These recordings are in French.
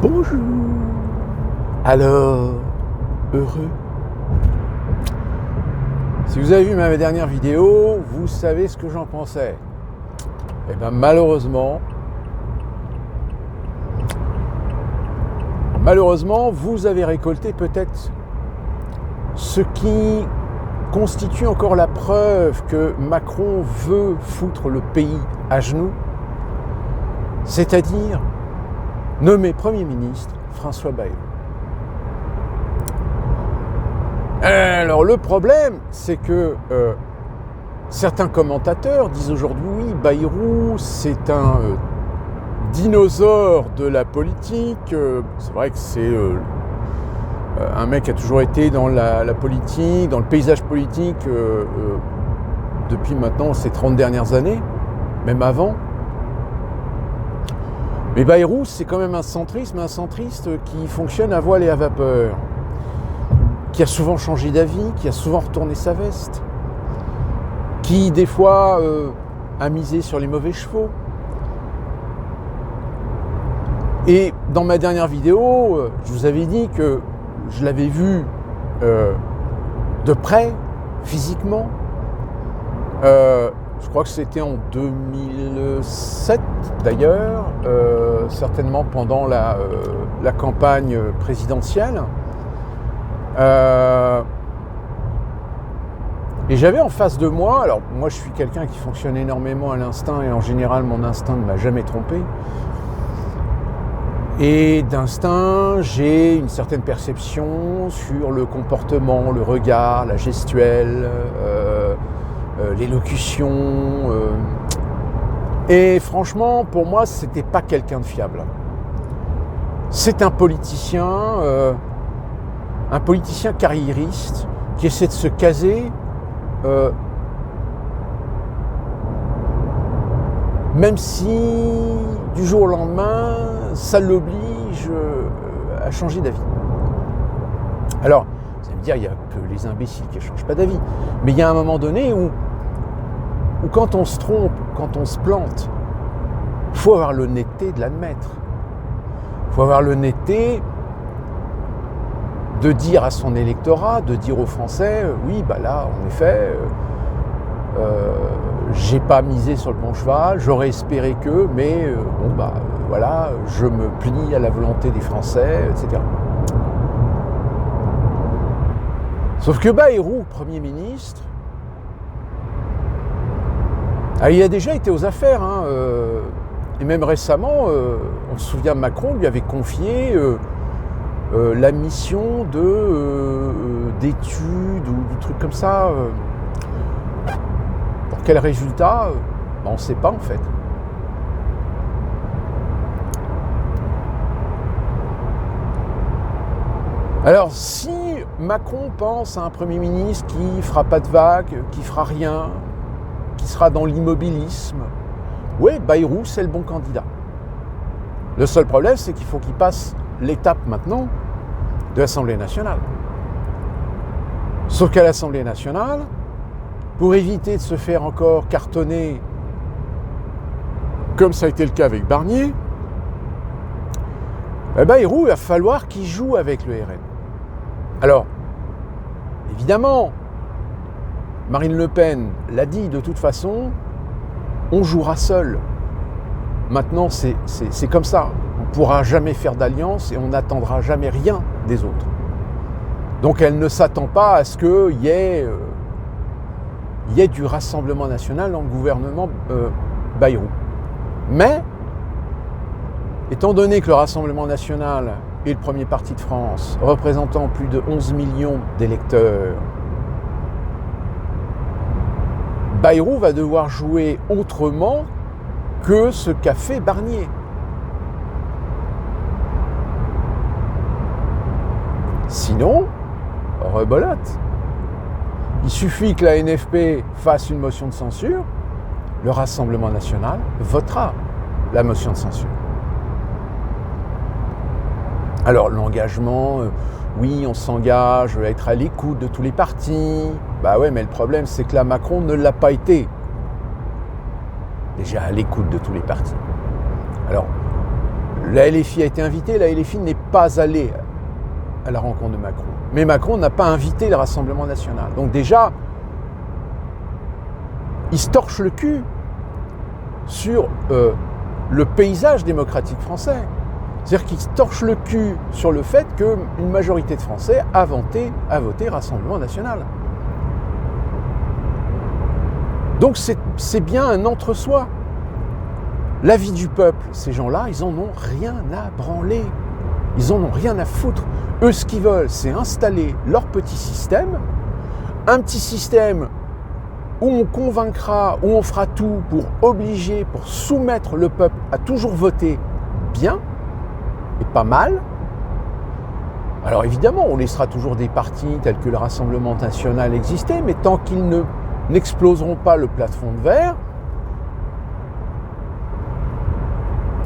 Bonjour. Alors, heureux? Si vous avez vu ma dernière vidéo, vous savez ce que j'en pensais. Eh bien malheureusement, vous avez récolté peut-être ce qui constitue encore la preuve que Macron veut foutre le pays à genoux, c'est-à-dire nommer Premier ministre François Bayrou. Alors le problème, c'est que certains commentateurs disent aujourd'hui oui, Bayrou c'est un dinosaure de la politique. C'est vrai que c'est un mec qui a toujours été dans la politique, dans le paysage politique depuis maintenant ces 30 dernières années, même avant. Mais Bayrou, c'est quand même un centriste qui fonctionne à voile et à vapeur, qui a souvent changé d'avis, qui a souvent retourné sa veste, qui des fois a misé sur les mauvais chevaux. Et dans ma dernière vidéo, je vous avais dit que je l'avais vu de près, physiquement. Je crois que c'était en 2007 d'ailleurs, certainement pendant la campagne présidentielle. Et j'avais en face de moi, alors moi je suis quelqu'un qui fonctionne énormément à l'instinct et en général mon instinct ne m'a jamais trompé. Et d'instinct, j'ai une certaine perception sur le comportement, le regard, la gestuelle, l'élocution. Et franchement, pour moi, c'était pas quelqu'un de fiable. C'est un politicien carriériste qui essaie de se caser, même si du jour au lendemain, ça l'oblige à changer d'avis. Alors, vous allez me dire, il n'y a que les imbéciles qui ne changent pas d'avis. Mais il y a un moment donné où quand on se trompe, quand on se plante, il faut avoir l'honnêteté de l'admettre. Il faut avoir l'honnêteté de dire à son électorat, de dire aux Français, oui, bah là, en effet, j'ai pas misé sur le bon cheval, j'aurais espéré que, mais voilà, je me plie à la volonté des Français, etc. Sauf que Bayrou, Premier ministre, il a déjà été aux affaires, et même récemment, on se souvient, Macron lui avait confié la mission d'études ou du truc comme ça. Pour quel résultat, on ne sait pas en fait. Alors si Macron pense à un Premier ministre qui ne fera pas de vagues, qui ne fera rien, qui sera dans l'immobilisme, oui, Bayrou c'est le bon candidat. Le seul problème, c'est qu'il faut qu'il passe l'étape maintenant de l'Assemblée nationale. Sauf qu'à l'Assemblée nationale, pour éviter de se faire encore cartonner, comme ça a été le cas avec Barnier, Bayrou, il va falloir qu'il joue avec le RN. Alors, évidemment, Marine Le Pen l'a dit, de toute façon, on jouera seul. Maintenant, c'est comme ça. On ne pourra jamais faire d'alliance et on n'attendra jamais rien des autres. Donc elle ne s'attend pas à ce qu'il y ait du Rassemblement national dans le gouvernement Bayrou. Mais, étant donné que le Rassemblement national est le premier parti de France, représentant plus de 11 millions d'électeurs, Bayrou va devoir jouer autrement que ce qu'a fait Barnier. Sinon, rebolote. Il suffit que la NFP fasse une motion de censure, le Rassemblement national votera la motion de censure. Alors l'engagement, oui, on s'engage à être à l'écoute de tous les partis. Bah ouais, mais le problème, c'est que là, Macron ne l'a pas été. Déjà à l'écoute de tous les partis. Alors, La LFI a été invitée, la LFI n'est pas allée à la rencontre de Macron. Mais Macron n'a pas invité le Rassemblement national. Donc déjà, il se torche le cul sur le paysage démocratique français. C'est-à-dire qu'il se torche le cul sur le fait qu'une majorité de Français a voté Rassemblement national. Donc c'est bien un entre-soi. L'avis du peuple, ces gens-là, ils en ont rien à branler. Ils en ont rien à foutre. Eux, ce qu'ils veulent, c'est installer leur petit système, un petit système où on convaincra, où on fera tout pour obliger, pour soumettre le peuple à toujours voter bien et pas mal. Alors évidemment, on laissera toujours des partis tels que le Rassemblement national exister, mais tant qu'ils n'exploseront pas le plafond de verre,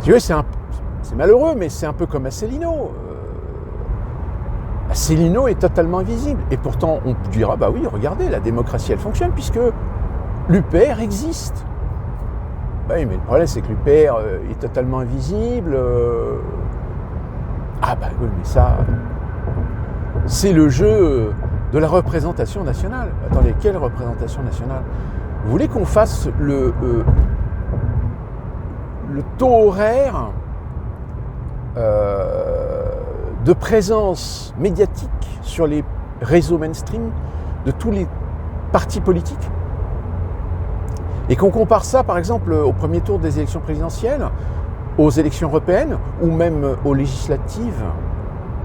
tu vois, c'est malheureux, mais c'est un peu comme Asselineau. Asselineau est totalement invisible. Et pourtant, on dira, bah oui, regardez, la démocratie, elle fonctionne, puisque l'UPR existe. Bah oui, mais le problème, c'est que l'UPR est totalement invisible. Ah bah oui, mais ça, c'est le jeu de la représentation nationale. Attendez, quelle représentation nationale? Vous voulez qu'on fasse le taux horaire de présence médiatique sur les réseaux mainstream de tous les partis politiques, et qu'on compare ça par exemple au premier tour des élections présidentielles, aux élections européennes ou même aux législatives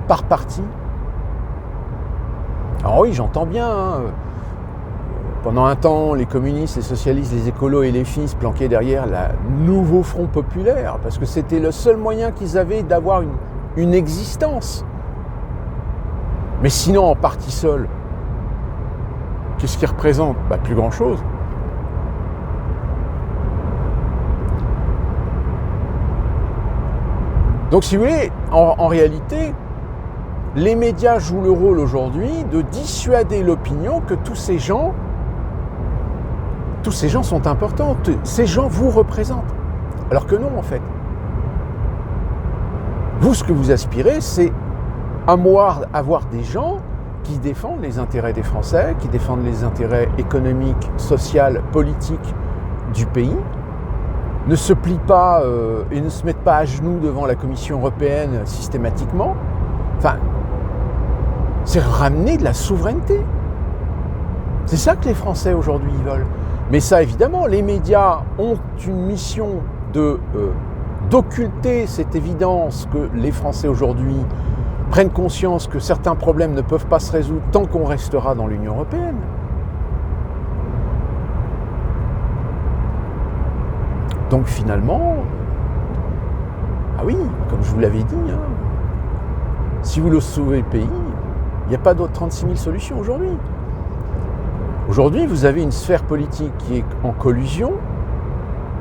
par parti. Alors oui, j'entends bien, hein. Pendant un temps, les communistes, les socialistes, les écolos et les filles se planquaient derrière le nouveau Front populaire, parce que c'était le seul moyen qu'ils avaient d'avoir une existence. Mais sinon, en parti seul, qu'est-ce qu'ils représentent? Bah, plus grand-chose. Donc si vous voulez, en réalité, les médias jouent le rôle aujourd'hui de dissuader l'opinion que tous ces gens sont importants, ces gens vous représentent. Alors que non, en fait. Vous, ce que vous aspirez, c'est avoir des gens qui défendent les intérêts des Français, qui défendent les intérêts économiques, sociaux, politiques du pays, ne se plient pas et ne se mettent pas à genoux devant la Commission européenne systématiquement. Enfin, c'est ramener de la souveraineté. C'est ça que les Français aujourd'hui veulent. Mais ça, évidemment, les médias ont une mission d'occulter cette évidence que les Français aujourd'hui prennent conscience que certains problèmes ne peuvent pas se résoudre tant qu'on restera dans l'Union européenne. Donc finalement, ah oui, comme je vous l'avais dit, hein, si vous voulez sauver le pays, il n'y a pas d'autres 36 000 solutions aujourd'hui. Aujourd'hui, vous avez une sphère politique qui est en collusion,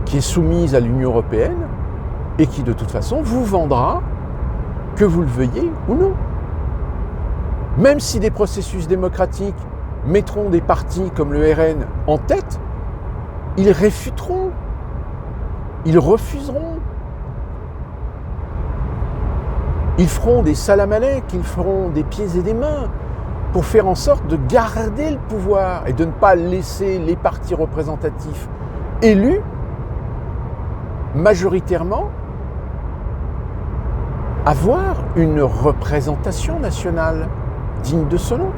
qui est soumise à l'Union européenne et qui, de toute façon, vous vendra, que vous le veuillez ou non. Même si des processus démocratiques mettront des partis comme le RN en tête, ils réfuteront, ils refuseront. Ils feront des salam-alek, ils feront des pieds et des mains pour faire en sorte de garder le pouvoir et de ne pas laisser les partis représentatifs élus majoritairement avoir une représentation nationale digne de ce nom.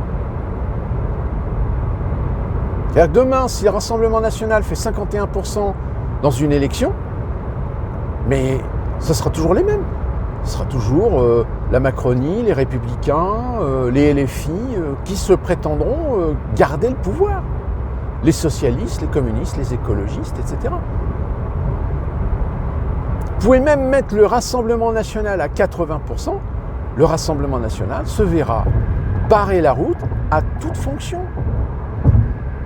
C'est-à-dire que demain, si le Rassemblement national fait 51% dans une élection, mais ce sera toujours les mêmes. Ce sera toujours la Macronie, les Républicains, les LFI, qui se prétendront garder le pouvoir. Les socialistes, les communistes, les écologistes, etc. Vous pouvez même mettre le Rassemblement national à 80%, le Rassemblement national se verra barrer la route à toute fonction,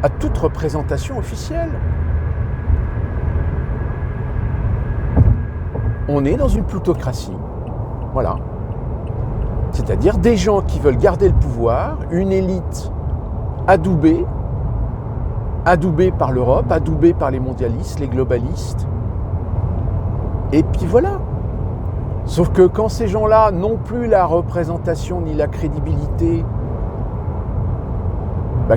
à toute représentation officielle. On est dans une plutocratie. Voilà. C'est-à-dire des gens qui veulent garder le pouvoir, une élite adoubée par l'Europe, adoubée par les mondialistes, les globalistes. Et puis voilà. Sauf que quand ces gens-là n'ont plus la représentation ni la crédibilité,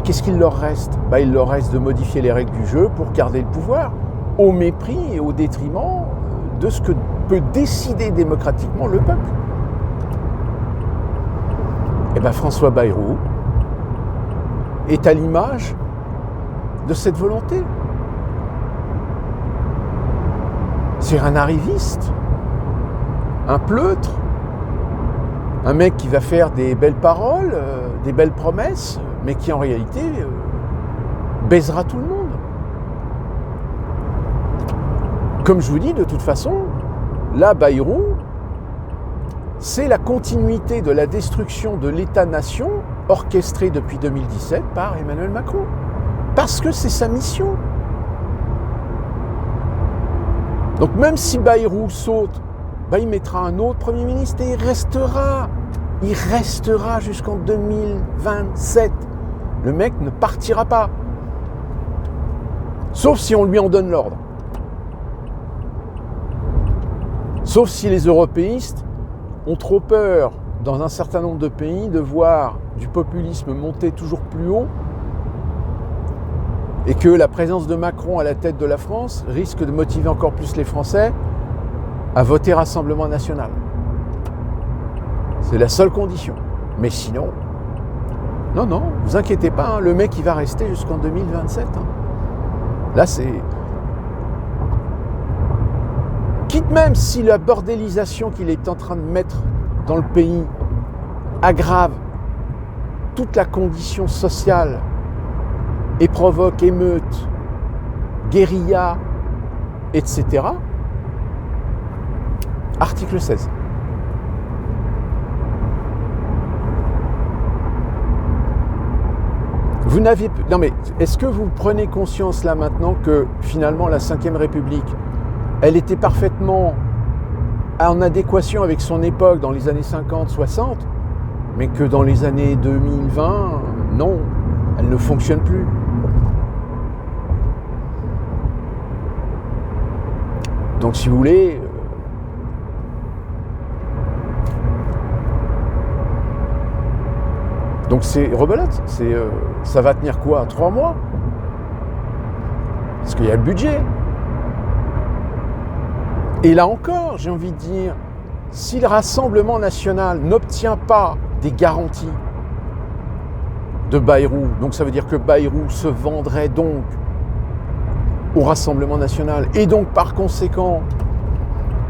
qu'est-ce qu'il leur reste? Il leur reste de modifier les règles du jeu pour garder le pouvoir, au mépris et au détriment de ce que peut décider démocratiquement le peuple. François Bayrou est à l'image de cette volonté. C'est un arriviste, un pleutre, un mec qui va faire des belles paroles, des belles promesses, mais qui en réalité baisera tout le monde. Comme je vous dis, de toute façon, là, Bayrou, c'est la continuité de la destruction de l'État-nation orchestrée depuis 2017 par Emmanuel Macron. Parce que c'est sa mission. Donc même si Bayrou saute, il mettra un autre Premier ministre et il restera jusqu'en 2027. Le mec ne partira pas. Sauf si on lui en donne l'ordre. Sauf si les européistes ont trop peur, dans un certain nombre de pays, de voir du populisme monter toujours plus haut et que la présence de Macron à la tête de la France risque de motiver encore plus les Français à voter Rassemblement national. C'est la seule condition. Mais sinon, non, vous inquiétez pas, le mec il va rester jusqu'en 2027. Là c'est... Quitte même si la bordélisation qu'il est en train de mettre dans le pays aggrave toute la condition sociale et provoque émeutes, guérilla, etc. Article 16. Non mais, est-ce que vous prenez conscience là maintenant que finalement la Ve République, elle était parfaitement en adéquation avec son époque dans les années 50-60, mais que dans les années 2020, non, elle ne fonctionne plus. Donc si vous voulez, donc c'est rebelote, ça va tenir quoi, 3 mois? Parce qu'il y a le budget. Et là encore, j'ai envie de dire, si le Rassemblement national n'obtient pas des garanties de Bayrou, donc ça veut dire que Bayrou se vendrait donc au Rassemblement national, et donc par conséquent,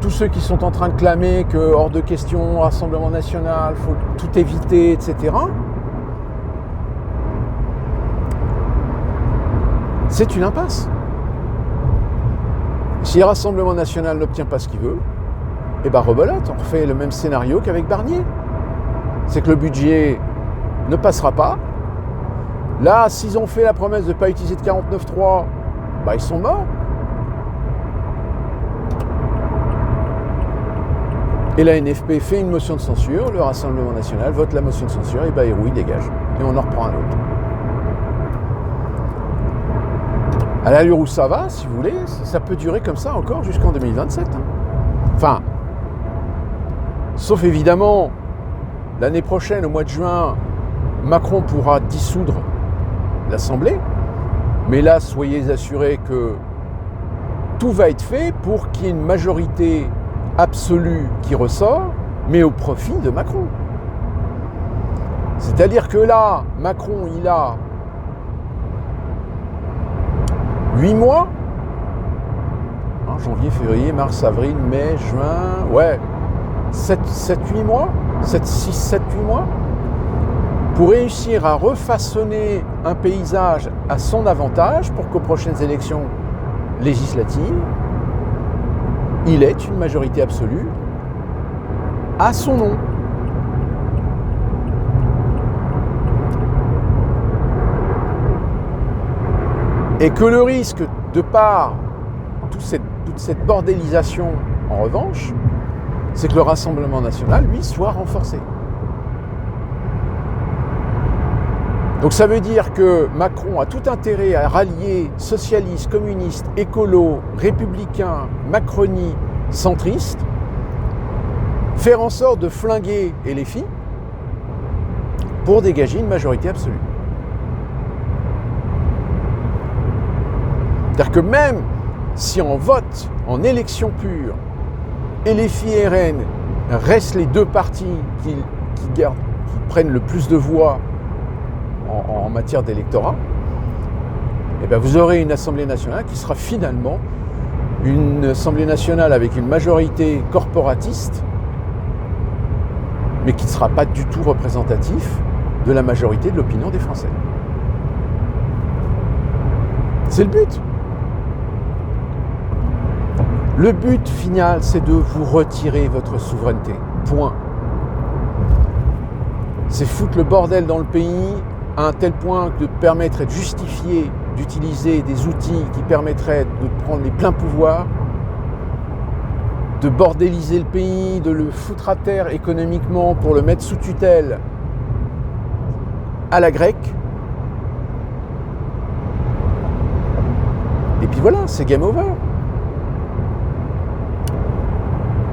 tous ceux qui sont en train de clamer que hors de question, Rassemblement national, faut tout éviter, etc., c'est une impasse. Si le Rassemblement national n'obtient pas ce qu'il veut, rebelote, on refait le même scénario qu'avec Barnier. C'est que le budget ne passera pas. Là, s'ils ont fait la promesse de ne pas utiliser de 49.3, ils sont morts. Et la NFP fait une motion de censure, le Rassemblement national vote la motion de censure et Bayrou, il dégage. Et on en reprend un autre. À l'allure où ça va, si vous voulez, ça peut durer comme ça encore jusqu'en 2027. Enfin, sauf évidemment, l'année prochaine, au mois de juin, Macron pourra dissoudre l'Assemblée. Mais là, soyez assurés que tout va être fait pour qu'il y ait une majorité absolue qui ressort, mais au profit de Macron. C'est-à-dire que là, Macron, il a 8 mois, janvier, février, mars, avril, mai, juin, 7-8 mois, 7-8 mois, pour réussir à refaçonner un paysage à son avantage pour qu'aux prochaines élections législatives, il ait une majorité absolue à son nom. Et que le risque, de par toute cette bordélisation, en revanche, c'est que le Rassemblement national, lui, soit renforcé. Donc ça veut dire que Macron a tout intérêt à rallier socialistes, communistes, écolos, républicains, Macronie, centristes, faire en sorte de flinguer LFI pour dégager une majorité absolue. C'est-à-dire que même si en vote, en élection pure, LFI et RN restent les deux partis qui prennent le plus de voix en matière d'électorat, eh bien vous aurez une Assemblée nationale qui sera finalement une Assemblée nationale avec une majorité corporatiste, mais qui ne sera pas du tout représentatif de la majorité de l'opinion des Français. C'est le but. Le but final, c'est de vous retirer votre souveraineté. Point. C'est foutre le bordel dans le pays à un tel point que de permettre et de justifier d'utiliser des outils qui permettraient de prendre les pleins pouvoirs, de bordéliser le pays, de le foutre à terre économiquement pour le mettre sous tutelle à la grecque. Et puis voilà, c'est game over.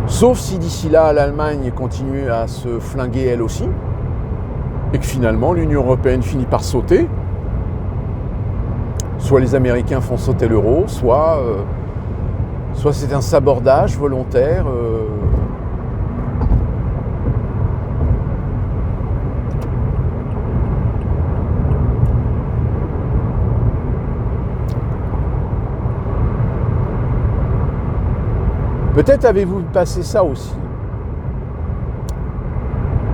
Sauf si d'ici là, l'Allemagne continue à se flinguer elle aussi, et que finalement l'Union européenne finit par sauter. Soit les Américains font sauter l'euro, soit c'est un sabordage volontaire. Peut-être avez-vous passé ça aussi.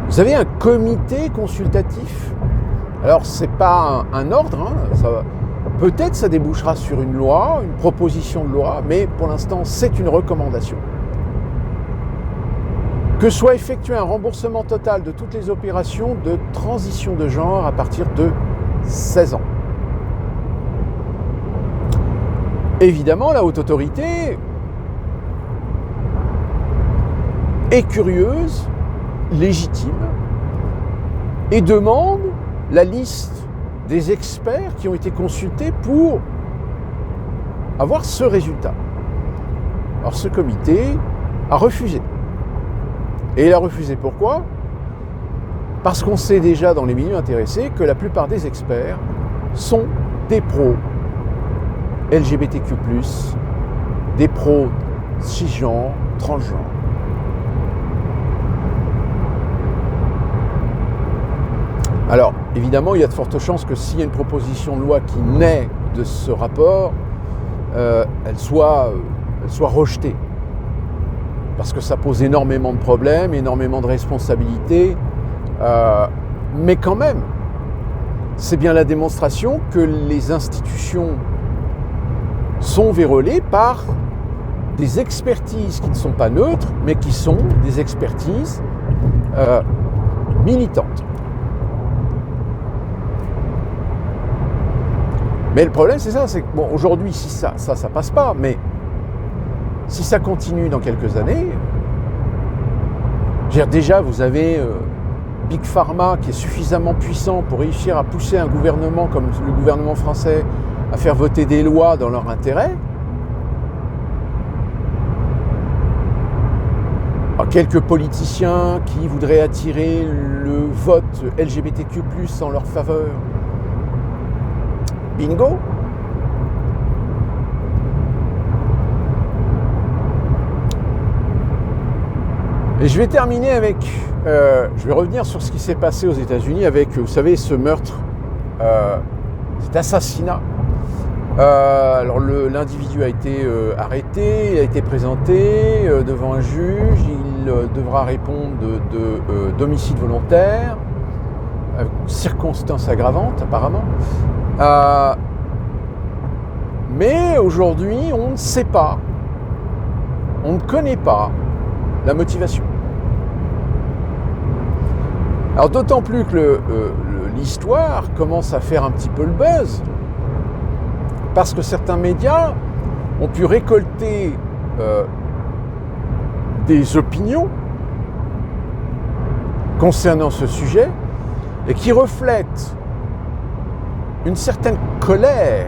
Vous avez un comité consultatif. Alors, ce n'est pas un ordre, hein, peut-être ça débouchera sur une loi, une proposition de loi, mais pour l'instant, c'est une recommandation. Que soit effectué un remboursement total de toutes les opérations de transition de genre à partir de 16 ans. Évidemment, la haute autorité est curieuse, légitime, et demande la liste des experts qui ont été consultés pour avoir ce résultat. Alors ce comité a refusé. Et il a refusé pourquoi ? Parce qu'on sait déjà dans les milieux intéressés que la plupart des experts sont des pros LGBTQ+, des pros cisgenres, transgenres. Alors, évidemment, il y a de fortes chances que s'il y a une proposition de loi qui naît de ce rapport, elle soit rejetée. Parce que ça pose énormément de problèmes, énormément de responsabilités. Mais quand même, c'est bien la démonstration que les institutions sont vérolées par des expertises qui ne sont pas neutres, mais qui sont des expertises militantes. Mais le problème, c'est ça, c'est que bon, aujourd'hui, si ça passe pas, mais si ça continue dans quelques années, déjà, vous avez Big Pharma qui est suffisamment puissant pour réussir à pousser un gouvernement comme le gouvernement français à faire voter des lois dans leur intérêt. Alors, quelques politiciens qui voudraient attirer le vote LGBTQ+, en leur faveur. Bingo. Et je vais terminer avec... je vais revenir sur ce qui s'est passé aux États-Unis avec, vous savez, ce meurtre, cet assassinat. Alors l'individu a été arrêté, il a été présenté devant un juge, il devra répondre d'homicide volontaire, circonstances aggravantes apparemment. Mais aujourd'hui, on ne sait pas, on ne connaît pas la motivation. Alors d'autant plus que l'histoire commence à faire un petit peu le buzz, parce que certains médias ont pu récolter des opinions concernant ce sujet et qui reflètent une certaine colère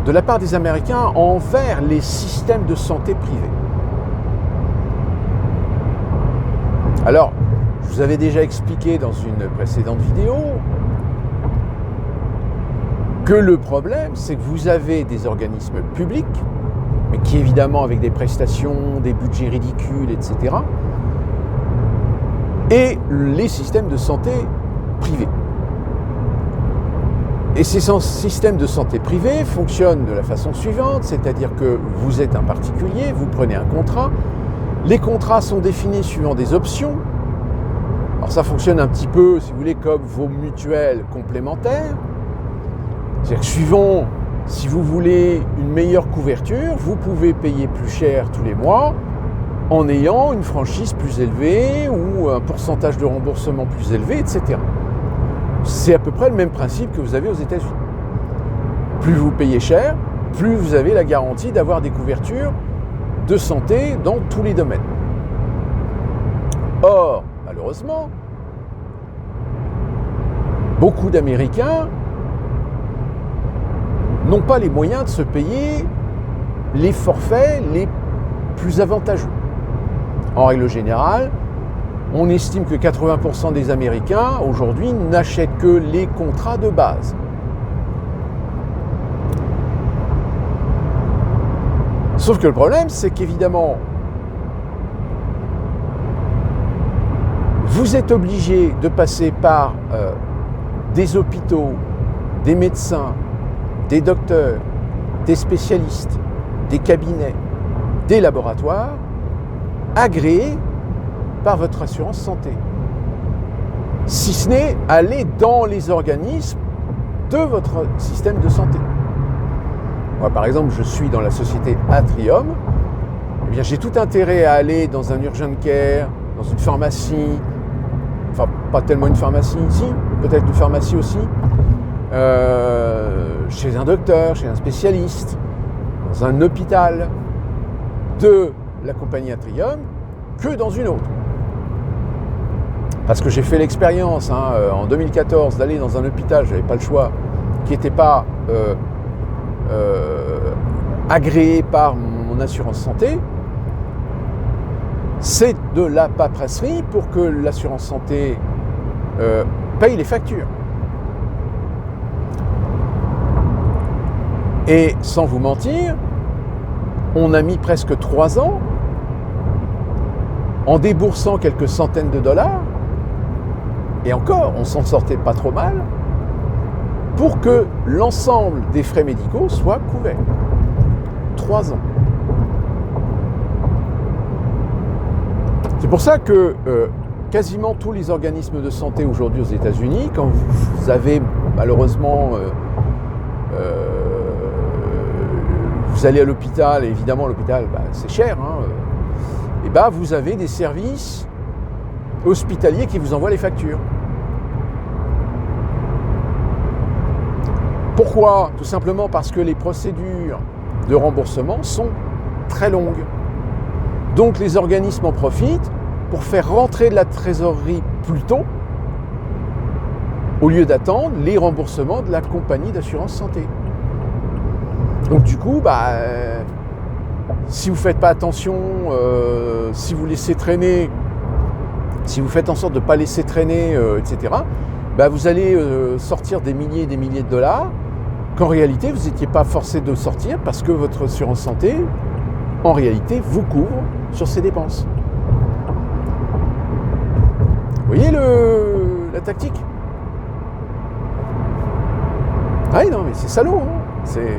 de la part des Américains envers les systèmes de santé privés. Alors, je vous avais déjà expliqué dans une précédente vidéo que le problème, c'est que vous avez des organismes publics, mais qui évidemment avec des prestations, des budgets ridicules, etc., et les systèmes de santé privés. Et ces systèmes de santé privés fonctionnent de la façon suivante, c'est-à-dire que vous êtes un particulier, vous prenez un contrat, les contrats sont définis suivant des options. Alors ça fonctionne un petit peu, si vous voulez, comme vos mutuelles complémentaires. C'est-à-dire que suivant, si vous voulez une meilleure couverture, vous pouvez payer plus cher tous les mois en ayant une franchise plus élevée ou un pourcentage de remboursement plus élevé, etc. C'est à peu près le même principe que vous avez aux États-Unis. Plus vous payez cher, plus vous avez la garantie d'avoir des couvertures de santé dans tous les domaines. Or, malheureusement, beaucoup d'Américains n'ont pas les moyens de se payer les forfaits les plus avantageux. En règle générale, on estime que 80% des Américains, aujourd'hui, n'achètent que les contrats de base. Sauf que le problème, c'est qu'évidemment, vous êtes obligé de passer par des hôpitaux, des médecins, des docteurs, des spécialistes, des cabinets, des laboratoires, agréés par votre assurance santé. Si ce n'est aller dans les organismes de votre système de santé. Moi, par exemple, je suis dans la société Atrium. Eh bien, j'ai tout intérêt à aller dans un urgent care, dans une pharmacie, enfin, pas tellement une pharmacie ici, peut-être une pharmacie aussi, chez un docteur, chez un spécialiste, dans un hôpital de la compagnie Atrium, que dans une autre. Parce que j'ai fait l'expérience en 2014 d'aller dans un hôpital, je n'avais pas le choix, qui n'était pas agréé par mon assurance santé. C'est de la paperasserie pour que l'assurance santé paye les factures. Et sans vous mentir, on a mis presque 3 ans en déboursant quelques centaines de dollars, et encore, on s'en sortait pas trop mal, pour que l'ensemble des frais médicaux soit couvert. 3 ans. C'est pour ça que quasiment tous les organismes de santé aujourd'hui aux États-Unis, quand vous avez malheureusement vous allez à l'hôpital, et évidemment l'hôpital c'est cher, et vous avez des services hospitaliers qui vous envoient les factures. Pourquoi ? Tout simplement parce que les procédures de remboursement sont très longues. Donc les organismes en profitent pour faire rentrer de la trésorerie plus tôt, au lieu d'attendre les remboursements de la compagnie d'assurance santé. Donc du coup, si vous ne faites pas attention, si vous laissez traîner, si vous faites en sorte de ne pas laisser traîner, etc., vous allez sortir des milliers et des milliers de dollars qu'en réalité, vous n'étiez pas forcé de sortir parce que votre assurance santé, en réalité, vous couvre sur ces dépenses. Vous voyez la tactique ? Ah oui, non, mais c'est salaud, c'est...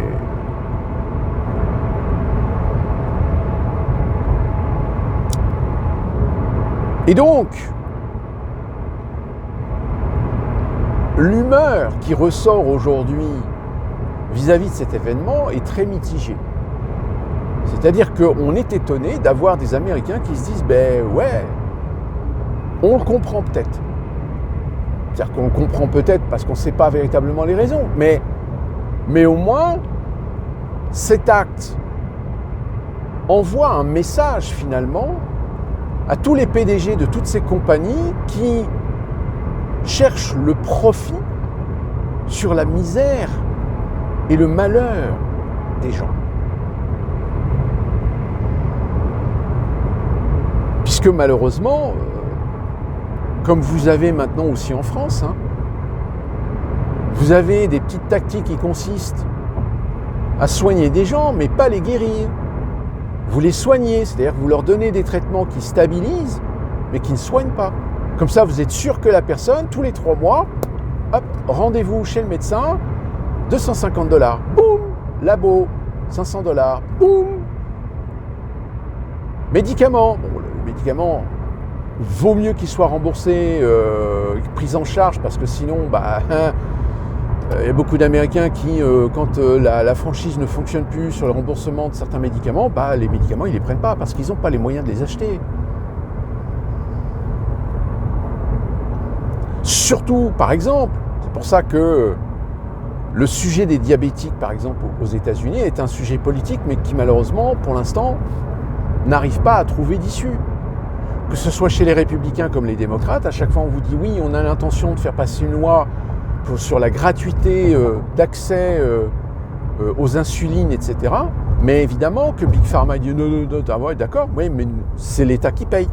Et donc, l'humeur qui ressort aujourd'hui vis-à-vis de cet événement est très mitigée. C'est-à-dire qu'on est étonné d'avoir des Américains qui se disent ouais, on le comprend peut-être. C'est-à-dire qu'on le comprend peut-être parce qu'on ne sait pas véritablement les raisons, mais au moins, cet acte envoie un message finalement à tous les PDG de toutes ces compagnies qui cherchent le profit sur la misère et le malheur des gens. Puisque malheureusement, comme vous avez maintenant aussi en France, hein. Vous avez des petites tactiques qui consistent à soigner des gens, mais pas les guérir. Vous les soignez, c'est-à-dire que vous leur donnez des traitements qui stabilisent, mais qui ne soignent pas. Comme ça, vous êtes sûr que la personne, tous les 3 mois, hop, rendez-vous chez le médecin, 250 $, boum, labo, 500 $, boum. Médicaments, bon, le médicament, vaut mieux qu'il soit remboursé, pris en charge, parce que sinon, il y a beaucoup d'Américains qui, quand la franchise ne fonctionne plus sur le remboursement de certains médicaments, les médicaments, ils ne les prennent pas, parce qu'ils n'ont pas les moyens de les acheter. Surtout, par exemple, c'est pour ça que le sujet des diabétiques, par exemple, aux États-Unis, est un sujet politique, mais qui, malheureusement, pour l'instant, n'arrive pas à trouver d'issue. Que ce soit chez les républicains comme les démocrates, à chaque fois on vous dit oui, on a l'intention de faire passer une loi sur la gratuité d'accès aux insulines, etc. Mais évidemment que Big Pharma dit non, ouais, d'accord, oui, mais c'est l'État qui paye.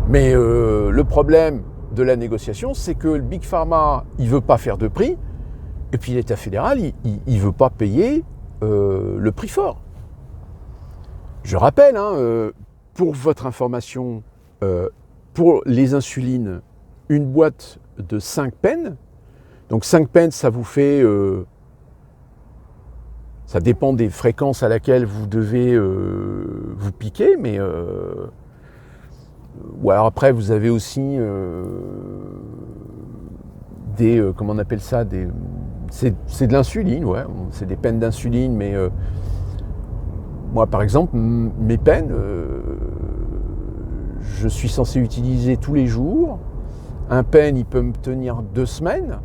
Mais le problème de la négociation, c'est que le Big Pharma, il ne veut pas faire de prix, et puis l'État fédéral, il ne veut pas payer le prix fort. Je rappelle, pour votre information, pour les insulines, une boîte de 5 pens, donc 5 pens, ça vous fait, ça dépend des fréquences à laquelle vous devez vous piquer, mais ou alors après vous avez aussi des, comment on appelle ça, c'est de l'insuline, ouais, c'est des pens d'insuline, mais moi par exemple, mes pens, je suis censé utiliser tous les jours. Un pen, il peut me tenir 2 semaines.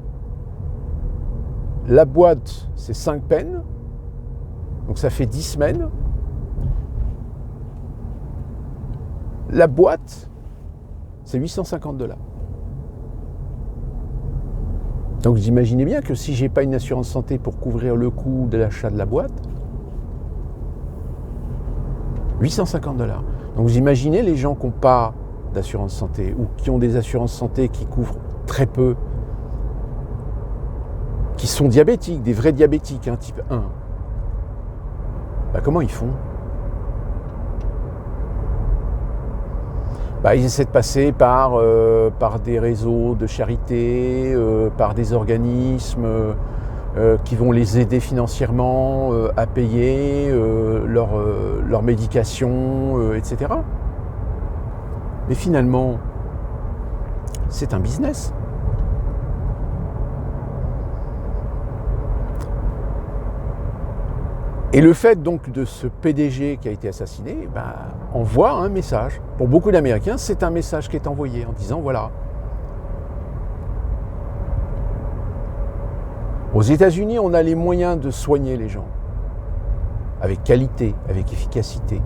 La boîte, c'est 5 pens. Donc ça fait 10 semaines. La boîte, c'est 850 $. Donc vous imaginez bien que si je n'ai pas une assurance santé pour couvrir le coût de l'achat de la boîte, 850 $. Donc vous imaginez les gens qui n'ont pas d'assurance santé ou qui ont des assurances santé qui couvrent très peu, qui sont diabétiques, des vrais diabétiques, type 1. Comment ils font ? Ils essaient de passer par des réseaux de charité, par des organismes qui vont les aider financièrement à payer leurs médications, etc. Mais finalement, c'est un business. Et le fait donc de ce PDG qui a été assassiné, envoie un message. Pour beaucoup d'Américains, c'est un message qui est envoyé en disant voilà. Aux États-Unis, on a les moyens de soigner les gens avec qualité, avec efficacité.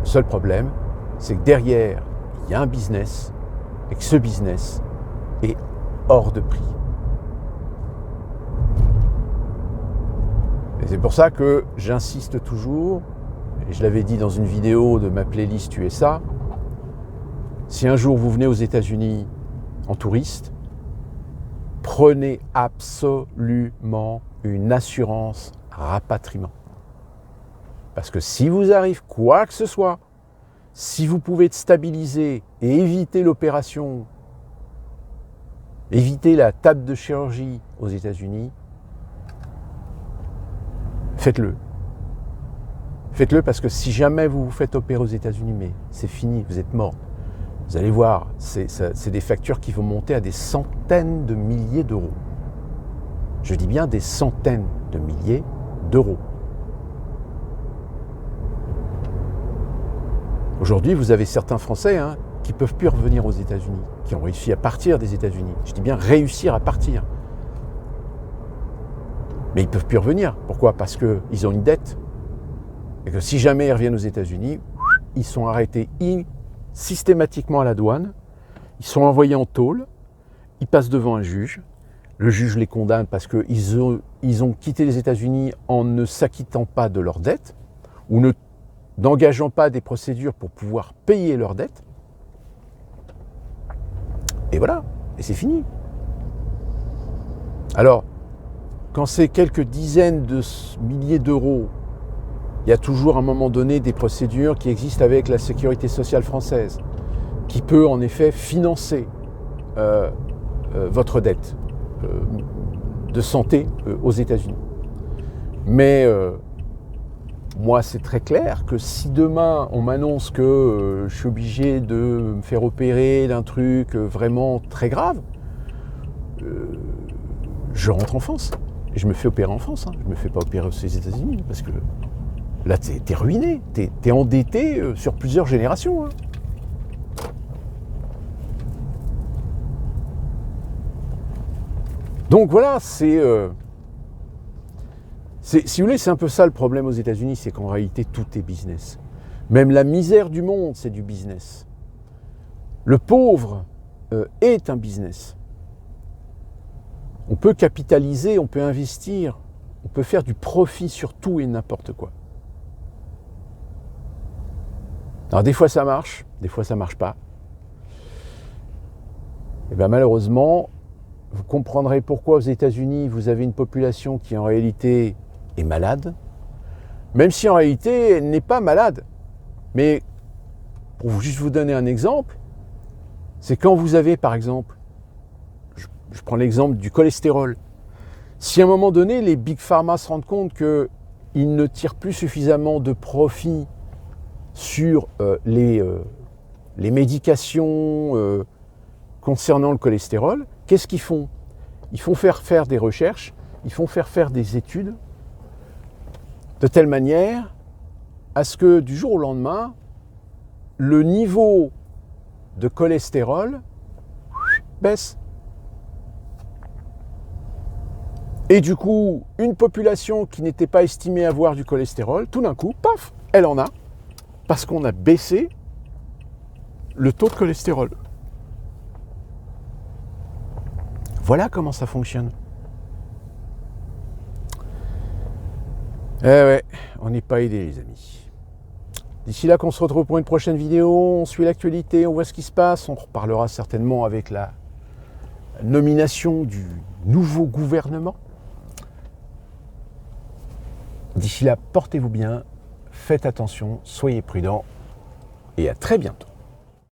Le seul problème, c'est que derrière, il y a un business et que ce business est hors de prix. Et c'est pour ça que j'insiste toujours, et je l'avais dit dans une vidéo de ma playlist USA, si un jour vous venez aux États-Unis en touriste, prenez absolument une assurance rapatriement. Parce que si vous arrive quoi que ce soit, si vous pouvez stabiliser et éviter l'opération, éviter la table de chirurgie aux États-Unis, faites-le. Faites-le parce que si jamais vous vous faites opérer aux États-Unis, mais c'est fini, vous êtes mort. Vous allez voir, c'est des factures qui vont monter à des centaines de milliers d'euros. Je dis bien des centaines de milliers d'euros. Aujourd'hui, vous avez certains Français qui ne peuvent plus revenir aux États-Unis, qui ont réussi à partir des États-Unis. Je dis bien réussir à partir. Mais ils ne peuvent plus revenir. Pourquoi ? Parce qu'ils ont une dette. Et que si jamais ils reviennent aux États-Unis, ils sont arrêtés systématiquement à la douane, ils sont envoyés en tôle, ils passent devant un juge, le juge les condamne parce qu'ils ont quitté les États-Unis en ne s'acquittant pas de leurs dettes, ou n'engageant pas des procédures pour pouvoir payer leurs dettes. Et voilà, et c'est fini. Alors, quand c'est quelques dizaines de milliers d'euros, il y a toujours à un moment donné des procédures qui existent avec la sécurité sociale française, qui peut en effet financer votre dette de santé aux États-Unis. Mais moi, c'est très clair que si demain on m'annonce que je suis obligé de me faire opérer d'un truc vraiment très grave, je rentre en France. Et je me fais opérer en France. Je ne me fais pas opérer aux États-Unis parce que là, t'es ruiné. T'es endetté sur plusieurs générations. Donc voilà, si vous voulez, c'est un peu ça le problème aux États-Unis, c'est qu'en réalité, tout est business. Même la misère du monde, c'est du business. Le pauvre est un business. On peut capitaliser, on peut investir, on peut faire du profit sur tout et n'importe quoi. Alors des fois ça marche, des fois ça marche pas. Et bien malheureusement, vous comprendrez pourquoi aux États-Unis vous avez une population qui en réalité est malade, même si en réalité elle n'est pas malade. Mais pour juste vous donner un exemple, c'est quand vous avez par exemple, je prends l'exemple du cholestérol. Si à un moment donné, les big pharma se rendent compte qu'ils ne tirent plus suffisamment de profit sur les médications concernant le cholestérol, qu'est-ce qu'ils font? Ils font faire des recherches, ils font faire des études, de telle manière à ce que du jour au lendemain, le niveau de cholestérol baisse. Et du coup, une population qui n'était pas estimée avoir du cholestérol, tout d'un coup, paf, elle en a, parce qu'on a baissé le taux de cholestérol. Voilà comment ça fonctionne. Eh ouais, on n'est pas aidés les amis. D'ici là qu'on se retrouve pour une prochaine vidéo, on suit l'actualité, on voit ce qui se passe, on reparlera certainement avec la nomination du nouveau gouvernement. D'ici là, portez-vous bien, faites attention, soyez prudents et à très bientôt.